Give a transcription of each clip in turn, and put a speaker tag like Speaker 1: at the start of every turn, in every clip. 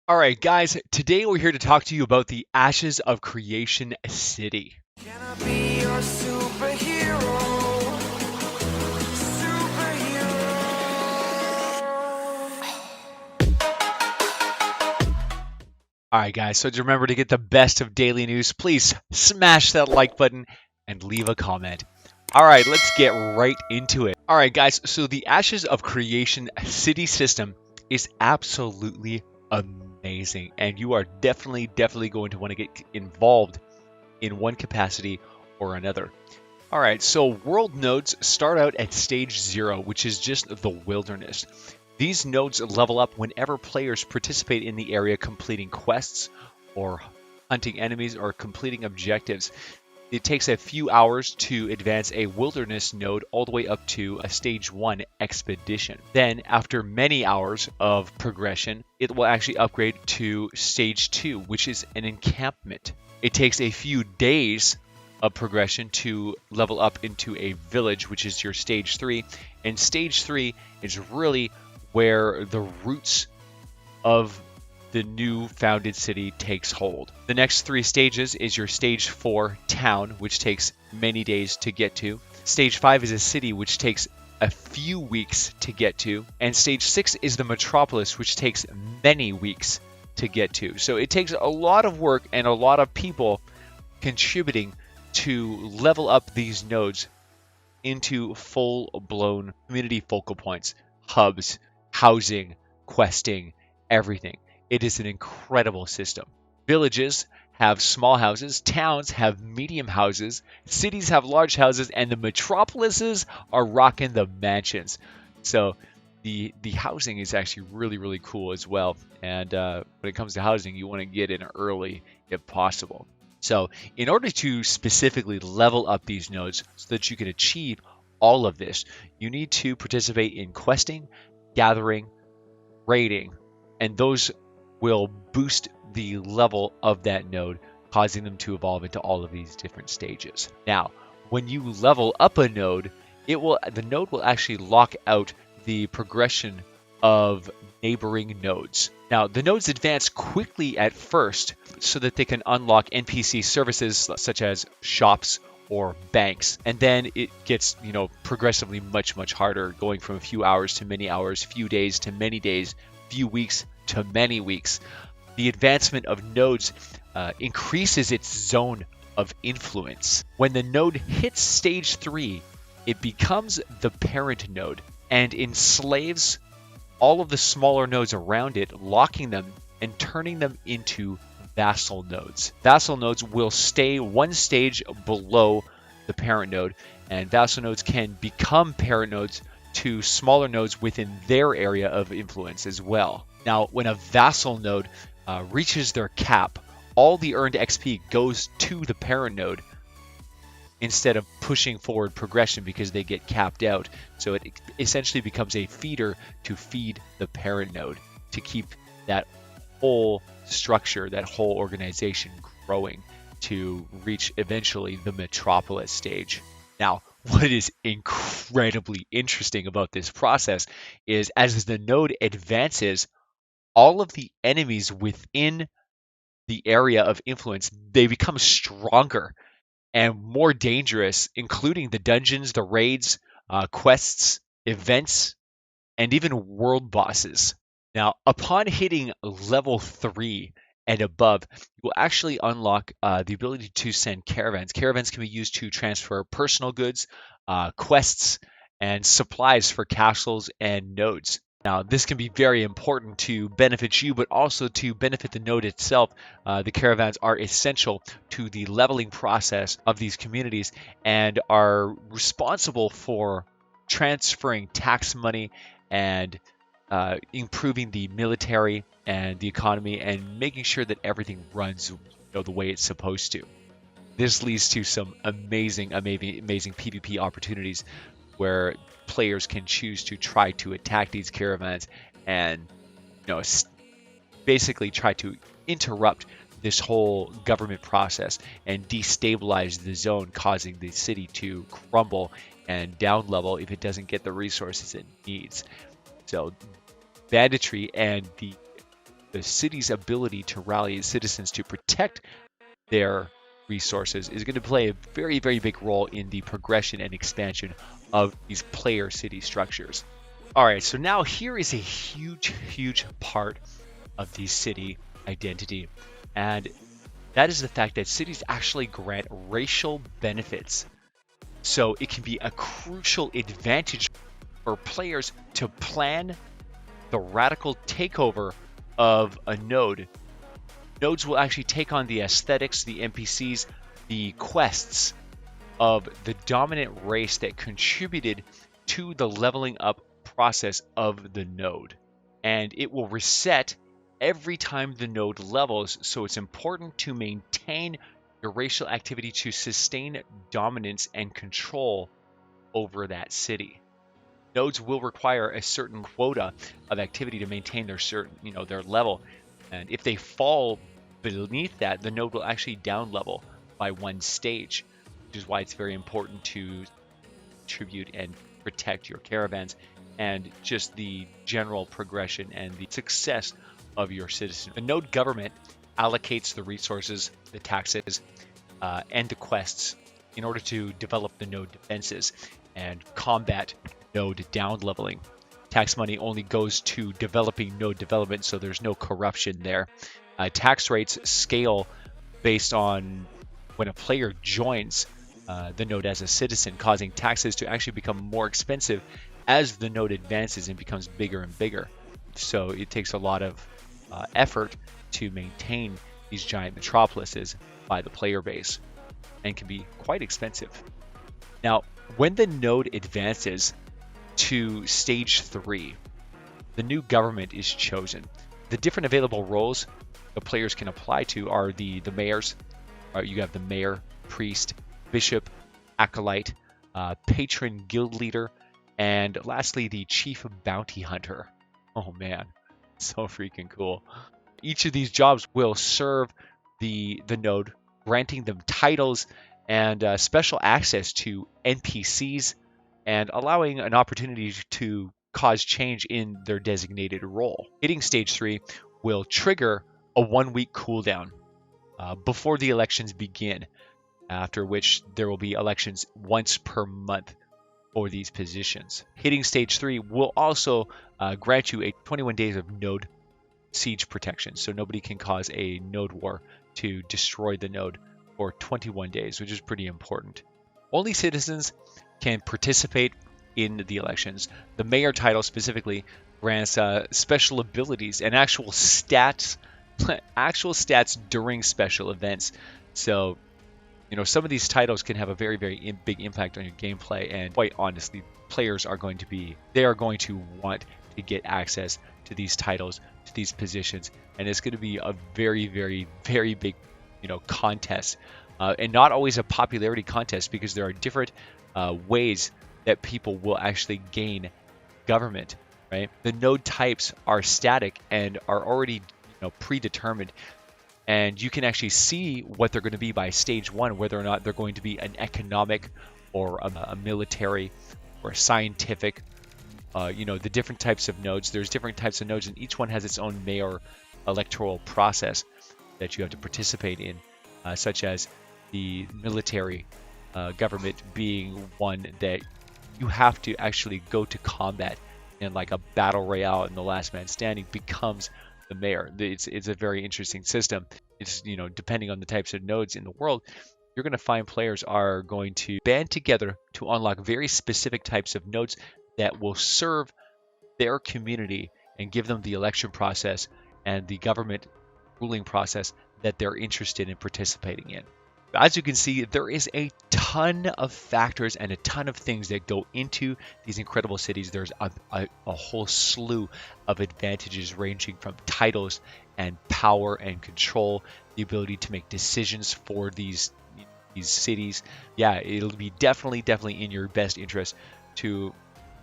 Speaker 1: All right, guys, today we're here to talk to you about the Ashes of Creation City.
Speaker 2: Can I be your superhero?
Speaker 1: All right, guys, so to remember to get the best of daily news, please smash that like button and leave a comment. All right, let's get right into it. All right, guys, so the Ashes of Creation City system is absolutely amazing, and you are definitely going to want to get involved in one capacity or another. All right, so world nodes start out at stage 0, which is just the wilderness. These nodes level up whenever players participate in the area completing quests or hunting enemies or completing objectives. It takes a few hours to advance a wilderness node all the way up to a stage 1 expedition. Then, after many hours of progression, it will actually upgrade to stage 2, which is an encampment. It takes a few days of progression to level up into a village, which is your stage 3. And stage 3 is really where the roots of the new founded city takes hold. The next 3 stages is your stage 4 town, which takes many days to get to. Stage 5 is a city, which takes a few weeks to get to. And stage 6 is the metropolis, which takes many weeks to get to. So it takes a lot of work and a lot of people contributing to level up these nodes into full-blown community focal points, hubs, housing, questing, everything. It is an incredible system. Villages have small houses, towns have medium houses, cities have large houses, and the metropolises are rocking the mansions. So the housing is actually really cool as well. And when it comes to housing, you want to get in early if possible. So in order to specifically level up these nodes so that you can achieve all of this, you need to participate in questing, gathering, raiding, and those will boost the level of that node, causing them to evolve into all of these different stages. Now, when you level up a node, the node will actually lock out the progression of neighboring nodes. Now, the nodes advance quickly at first so that they can unlock NPC services such as shops or banks, and then it gets, progressively much harder, going from a few hours to many hours, few days to many days, few weeks to many weeks. The advancement of nodes increases its zone of influence. When the node hits stage 3, it becomes the parent node and enslaves all of the smaller nodes around it, locking them and turning them into vassal nodes. Vassal nodes will stay one stage below the parent node, and vassal nodes can become parent nodes to smaller nodes within their area of influence as well. Now, when a vassal node reaches their cap, all the earned XP goes to the parent node instead of pushing forward progression because they get capped out. So it essentially becomes a feeder to feed the parent node to keep that whole structure, that whole organization growing to reach eventually the metropolis stage. Now, what is incredibly interesting about this process is as the node advances, all of the enemies within the area of influence, they become stronger and more dangerous, including the dungeons, the raids, quests, events, and even world bosses. Now, upon hitting level 3 and above, you will actually unlock the ability to send caravans. Caravans can be used to transfer personal goods, quests, and supplies for castles and nodes. Now, this can be very important to benefit you, but also to benefit the node itself. The caravans are essential to the leveling process of these communities and are responsible for transferring tax money and improving the military and the economy and making sure that everything runs the way it's supposed to. This leads to some amazing PvP opportunities where players can choose to try to attack these caravans and basically try to interrupt this whole government process and destabilize the zone, causing the city to crumble and down level if it doesn't get the resources it needs. So banditry and the the city's ability to rally its citizens to protect their resources is going to play a very, very big role in the progression and expansion of these player city structures. All right, so now here is a huge, huge part of the city identity, and that is the fact that cities actually grant racial benefits. So it can be a crucial advantage for players to plan the radical takeover of a node. Nodes will actually take on the aesthetics, the NPCs, the quests of the dominant race that contributed to the leveling up process of the node. And it will reset every time the node levels, so it's important to maintain your racial activity to sustain dominance and control over that city. Nodes will require a certain quota of activity to maintain their level, and if they fall beneath that, the node will actually down level by one stage, which is why it's very important to contribute and protect your caravans and just the general progression and the success of your citizens. The node government allocates the resources, the taxes, and the quests in order to develop the node defenses and combat node down leveling. Tax money only goes to developing node development, so there's no corruption there. Tax rates scale based on when a player joins the node as a citizen, causing taxes to actually become more expensive as the node advances and becomes bigger and bigger. So it takes a lot of effort to maintain these giant metropolises by the player base and can be quite expensive. Now, when the node advances to stage 3, the new government is chosen. The different available roles the players can apply to are the mayors. You have the mayor, priest, bishop, acolyte, patron guild leader, and lastly the chief bounty hunter. Oh man, so freaking cool. Each of these jobs will serve the node, granting them titles and special access to NPCs and allowing an opportunity to cause change in their designated role. Hitting stage 3 will trigger a 1-week cooldown before the elections begin, after which there will be elections once per month for these positions. Hitting stage 3 will also grant you a 21 days of node siege protection, so nobody can cause a node war to destroy the node for 21 days, which is pretty important. Only citizens can participate in the elections. The mayor title specifically grants special abilities and actual stats during special events. So, some of these titles can have a very, very big impact on your gameplay, and quite honestly, players are going to want to get access to these titles, to these positions, and it's going to be a very, very, very big, contest, and not always a popularity contest, because there are different ways that people will actually gain government, right? The node types are static and are already, predetermined, and you can actually see what they're going to be by stage 1, whether or not they're going to be an economic or a military or a scientific. The different types of nodes. There's different types of nodes, and each one has its own mayor electoral process that you have to participate in, such as the military government being one that you have to actually go to combat in, like a battle royale, and the last man standing becomes the mayor. It's a very interesting system. It's, depending on the types of nodes in the world, you're going to find players are going to band together to unlock very specific types of nodes that will serve their community and give them the election process and the government ruling process that they're interested in participating in. As you can see, there is a ton of factors and a ton of things that go into these incredible cities. There's a whole slew of advantages, ranging from titles and power and control, the ability to make decisions for these cities. Yeah, it'll be definitely in your best interest to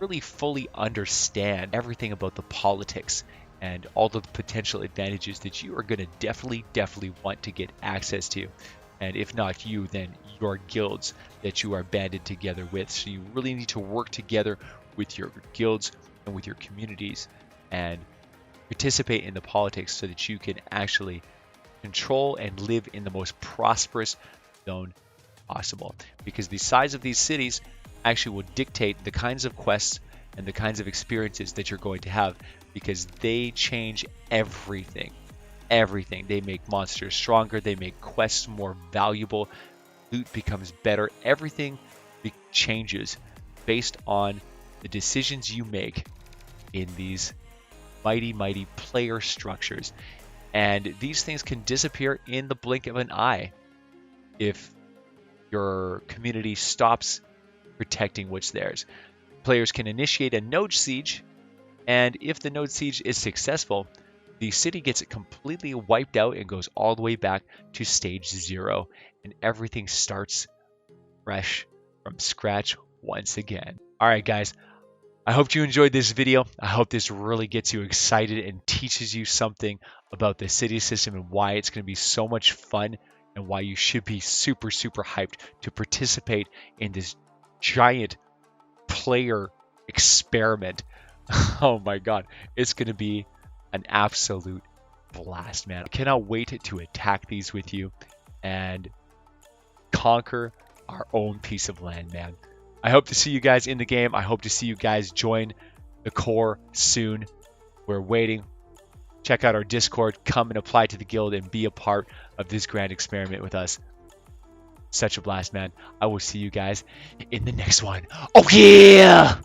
Speaker 1: really fully understand everything about the politics and all the potential advantages that you are going to definitely want to get access to. And if not you, then your guilds that you are banded together with. So you really need to work together with your guilds and with your communities and participate in the politics so that you can actually control and live in the most prosperous zone possible. Because the size of these cities actually will dictate the kinds of quests and the kinds of experiences that you're going to have, because they change everything. Everything. They make monsters stronger, they make quests more valuable, loot becomes better, everything changes based on the decisions you make in these mighty player structures. And these things can disappear in the blink of an eye if your community stops protecting what's theirs. Players can initiate a node siege, and if the node siege is successful, the city gets completely wiped out and goes all the way back to stage 0, and everything starts fresh from scratch once again. Alright guys, I hope you enjoyed this video. I hope this really gets you excited and teaches you something about the city system and why it's going to be so much fun and why you should be super hyped to participate in this giant player experiment. Oh my god, it's going to be an absolute blast, man. I cannot wait to attack these with you and conquer our own piece of land, man. I hope to see you guys in the game. I hope to see you guys join the core soon. We're waiting. Check out our Discord. Come and apply to the guild and be a part of this grand experiment with us. Such a blast, man. I will see you guys in the next one. Oh yeah!